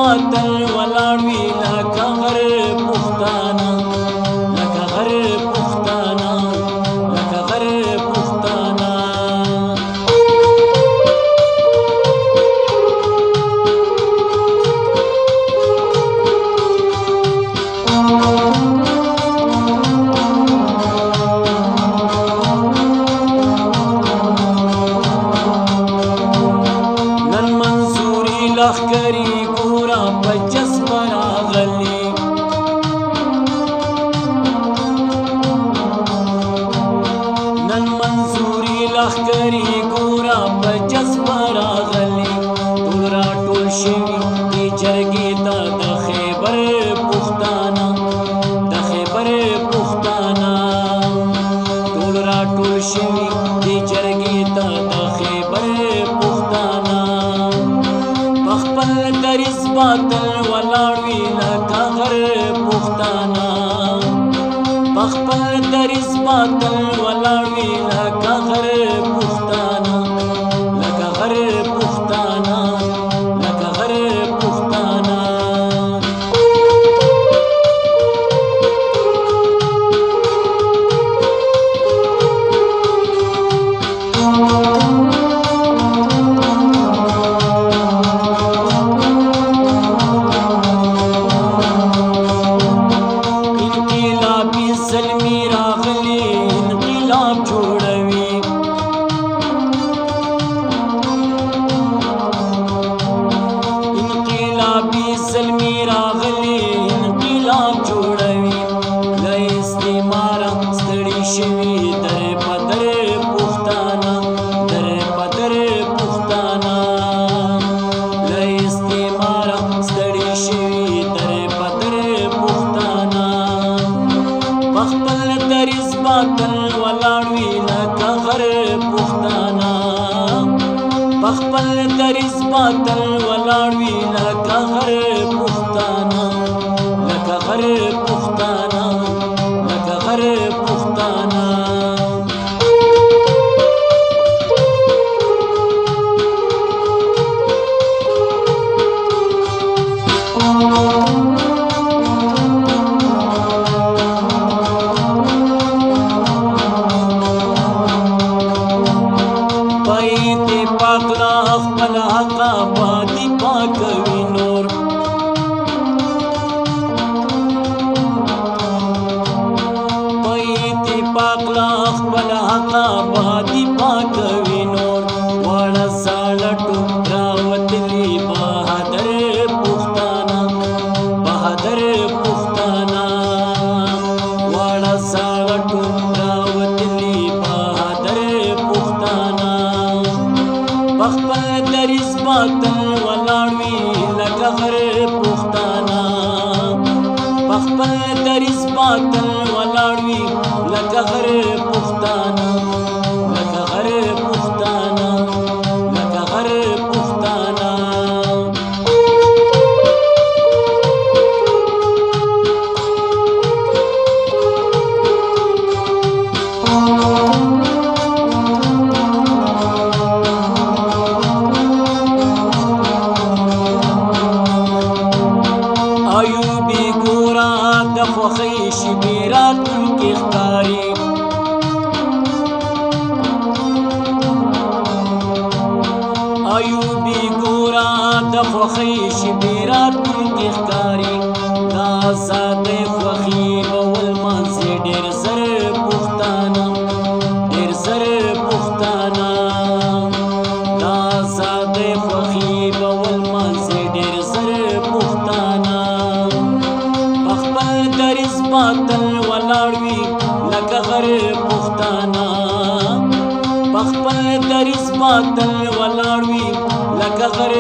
باطل ولاړ وي لکه غر پښتانه لکه غر پښتانه لکه غر پښتانه لخکری ګورا په جذبه راغلی نن منصوري لخکری ګورا په جذبه راغلی ټول راټول شوي دې جرګې ته د خیبر پښتانه د خیبر پښتانه ټول راټول شوي دې جرګې ته د خیبر پښتانه خپل دریز باطل ولاړ وي لکه غر پښتانه خپل دریز باطل ولاړ وي لکه غر پښتانه لکه غر پښتانه لکه غر پښتانه زلمی راغلی انقلاب جوړوي له استعماره ستړي شوي در په در پښتانه در په در پښتانه له استعماره ستړي شوي در په در پښتانه په خپل دریځ باطل ولاړ وي لکه غر پښتانه په خپل دریځ باطل ولاړ وي لکه غر پښتانه لکه غر پښتانه لکه غر پښتانه په اتفاق لا خپل حق آبادي پاکوي نور په اتفاق لا خپل حق آبادي پاکوي نور واړه زاړه ټول راوتلي بهادر پښتانه بهادر پښتانه واړه زاړه ټول راوتلي بهادر پښتانه خپل دریځ باطل ولاړ وي لکه غر پښتانه خپل دریځ باطل ولاړ وي لکه غر پښتانه لکه غر پښتانه لکه غر پښتانه ایوبی ګورا د خوښۍ شپې راتلونکې ښکاري ایوبی ګورا د خوښۍ شپې راتلونکې ښکاري د ازادۍ خوښي به ولمانځي ډېر زر پښتانه ډېر زر پښتانه د ازادۍ خوښي به ولمانځي ډېر زر پښتانه خپل دریځ باطل ولاړ وي لکه غر پښتانه خپل دریځ باطل ولاړ وي لکه غر